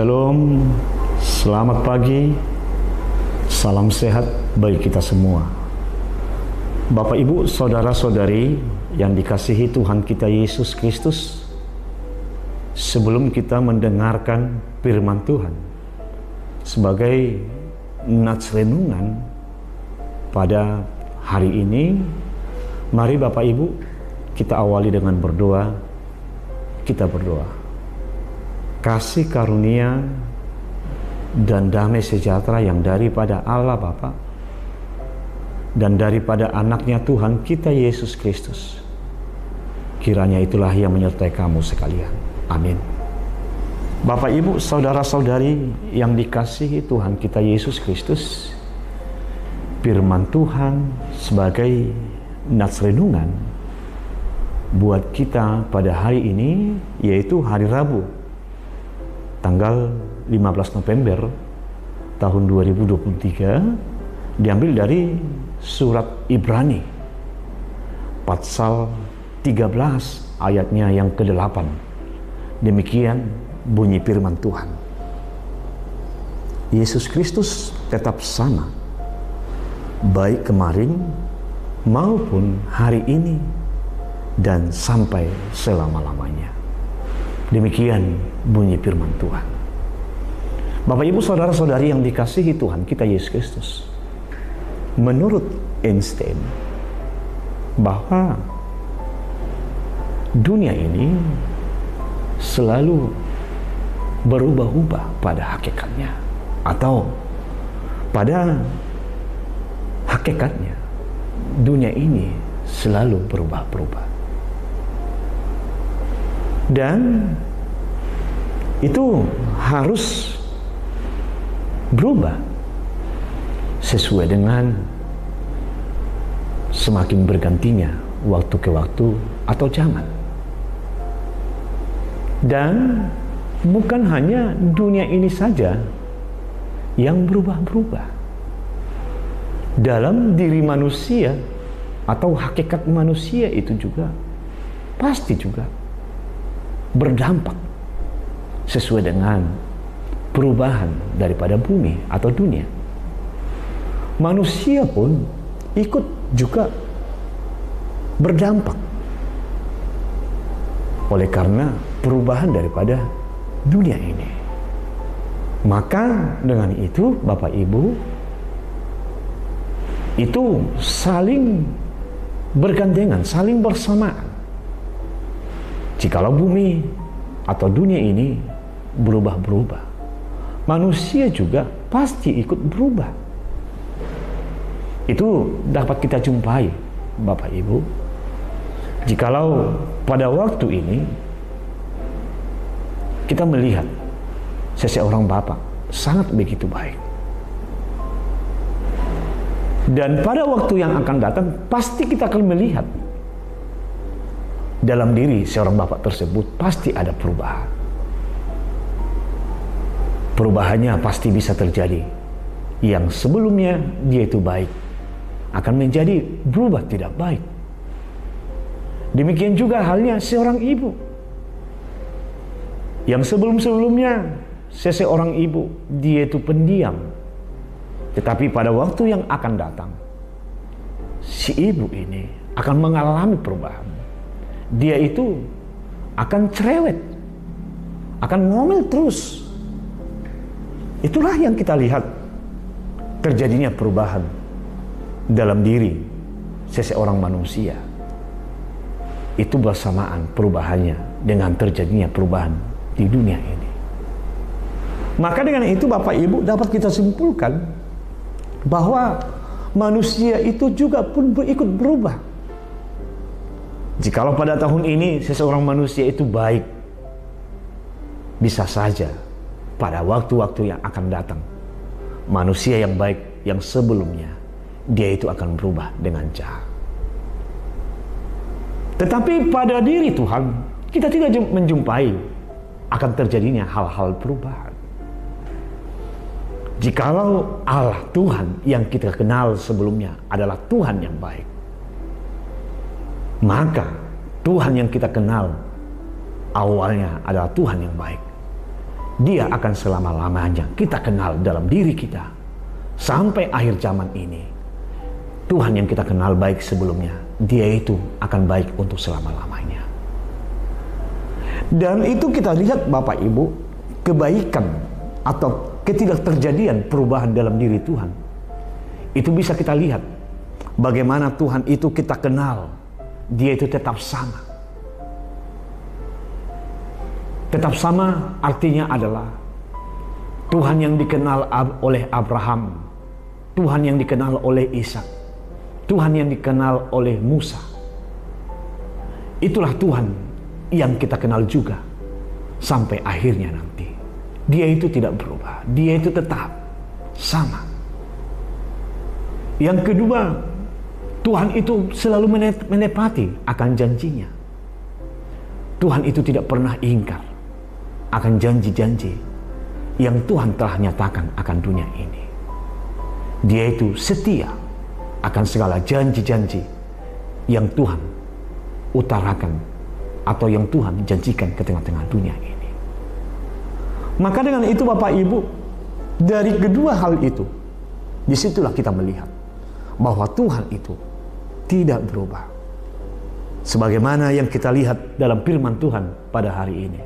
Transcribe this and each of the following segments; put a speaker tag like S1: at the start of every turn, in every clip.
S1: Shalom, selamat pagi, salam sehat bagi kita semua. Bapak, Ibu, saudara-saudari yang dikasihi Tuhan kita Yesus Kristus, sebelum kita mendengarkan firman Tuhan sebagai nats renungan pada hari ini, mari Bapak Ibu kita awali dengan berdoa. Kita berdoa. Kasih karunia dan damai sejahtera yang daripada Allah Bapa dan daripada anaknya Tuhan kita Yesus Kristus, kiranya itulah yang menyertai kamu sekalian. Amin. Bapak, Ibu, saudara-saudari yang dikasihi Tuhan kita Yesus Kristus, firman Tuhan sebagai nats renungan buat kita pada hari ini, yaitu hari Rabu tanggal 15 November tahun 2023, diambil dari surat Ibrani pasal 13 ayatnya yang ke-8. Demikian bunyi firman Tuhan. Yesus Kristus tetap sama, baik kemarin maupun hari ini dan sampai selama-lamanya. Demikian bunyi firman Tuhan. Bapak, Ibu, saudara-saudari yang dikasihi Tuhan kita Yesus Kristus, menurut Einstein bahwa dunia ini selalu berubah-ubah pada hakikatnya, atau pada hakikatnya dunia ini selalu berubah-ubah. Dan itu harus berubah sesuai dengan semakin bergantinya waktu ke waktu atau zaman. Dan bukan hanya dunia ini saja yang berubah-berubah. Dalam diri manusia atau hakikat manusia itu juga pasti juga berdampak sesuai dengan perubahan daripada bumi atau dunia. Manusia pun ikut juga berdampak oleh karena perubahan daripada dunia ini. Maka dengan itu Bapak Ibu, itu saling bergandengan, saling bersamaan. Jikalau bumi atau dunia ini berubah-berubah, manusia juga pasti ikut berubah. Itu dapat kita jumpai, Bapak Ibu, jikalau pada waktu ini kita melihat seseorang bapak sangat begitu baik, dan pada waktu yang akan datang pasti kita akan melihat dalam diri seorang bapak tersebut pasti ada perubahan. Perubahannya pasti bisa terjadi. Yang sebelumnya dia itu baik akan menjadi berubah tidak baik. Demikian juga halnya seorang ibu. Yang sebelum-sebelumnya seseorang ibu dia itu pendiam. Tetapi pada waktu yang akan datang, si ibu ini akan mengalami perubahan. Dia itu akan cerewet, akan ngomel terus. Itulah yang kita lihat terjadinya perubahan dalam diri seseorang manusia. Itu bersamaan perubahannya dengan terjadinya perubahan di dunia ini. Maka dengan itu Bapak Ibu dapat kita simpulkan bahwa manusia itu juga pun ikut berubah. Jikalau pada tahun ini seseorang manusia itu baik, bisa saja pada waktu-waktu yang akan datang, manusia yang baik yang sebelumnya, dia itu akan berubah dengan jahat. Tetapi pada diri Tuhan, kita tidak menjumpai akan terjadinya hal-hal perubahan. Jikalau Allah Tuhan yang kita kenal sebelumnya adalah Tuhan yang baik, maka Tuhan yang kita kenal awalnya adalah Tuhan yang baik. Dia akan selama-lamanya kita kenal dalam diri kita. Sampai akhir zaman ini, Tuhan yang kita kenal baik sebelumnya, Dia itu akan baik untuk selama-lamanya. Dan itu kita lihat Bapak Ibu, kebaikan atau ketidakterjadian perubahan dalam diri Tuhan. Itu bisa kita lihat bagaimana Tuhan itu kita kenal, Dia itu tetap sama. Tetap sama artinya adalah Tuhan yang dikenal oleh Abraham, Tuhan yang dikenal oleh Ishak, Tuhan yang dikenal oleh Musa. Itulah Tuhan yang kita kenal juga sampai akhirnya nanti. Dia itu tidak berubah, Dia itu tetap sama. Yang kedua, Tuhan itu selalu menepati akan janjinya. Tuhan itu tidak pernah ingkar akan janji-janji yang Tuhan telah nyatakan akan dunia ini. Dia itu setia akan segala janji-janji yang Tuhan utarakan atau yang Tuhan janjikan ke tengah-tengah dunia ini. Maka dengan itu Bapak Ibu, dari kedua hal itu, disitulah kita melihat bahwa Tuhan itu tidak berubah. Sebagaimana yang kita lihat dalam firman Tuhan pada hari ini.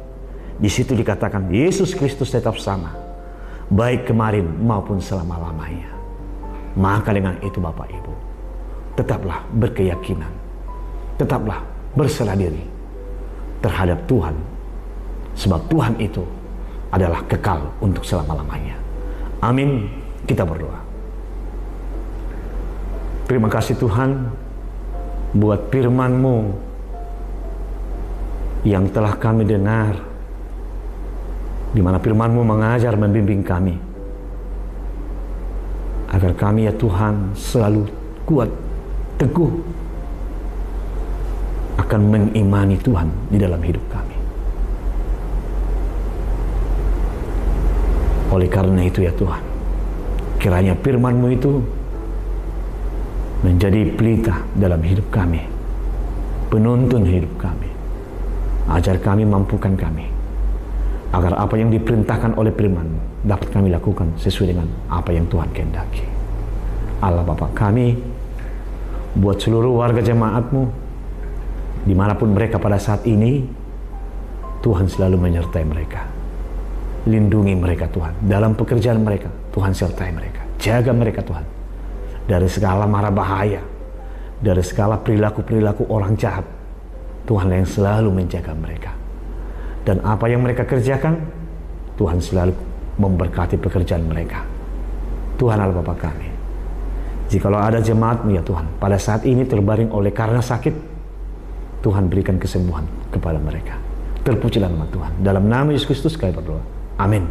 S1: Di situ dikatakan Yesus Kristus tetap sama, baik kemarin maupun selama-lamanya. Maka dengan itu Bapak Ibu, tetaplah berkeyakinan, tetaplah berserah diri terhadap Tuhan. Sebab Tuhan itu adalah kekal untuk selama-lamanya. Amin. Kita berdoa. Terima kasih Tuhan buat firman-Mu yang telah kami dengar, di mana firman-Mu mengajar membimbing kami agar kami ya Tuhan selalu kuat, teguh akan mengimani Tuhan di dalam hidup kami. Oleh karena itu ya Tuhan, kiranya firman-Mu itu menjadi pelita dalam hidup kami, penuntun hidup kami. Ajar kami, mampukan kami, agar apa yang diperintahkan oleh firman-Mu dapat kami lakukan sesuai dengan apa yang Tuhan kehendaki. Allah Bapa kami, buat seluruh warga jemaat-Mu, dimanapun mereka pada saat ini, Tuhan selalu menyertai mereka. Lindungi mereka Tuhan, dalam pekerjaan mereka, Tuhan sertai mereka. Jaga mereka Tuhan, dari segala mara bahaya, dari segala perilaku-perilaku orang jahat. Tuhan yang selalu menjaga mereka. Dan apa yang mereka kerjakan, Tuhan selalu memberkati pekerjaan mereka. Tuhan Allah Bapa kami, jikalau ada jemaat-Mu ya Tuhan, pada saat ini terbaring oleh karena sakit, Tuhan berikan kesembuhan kepada mereka. Terpujilah nama Tuhan. Dalam nama Yesus Kristus kami berdoa. Amin.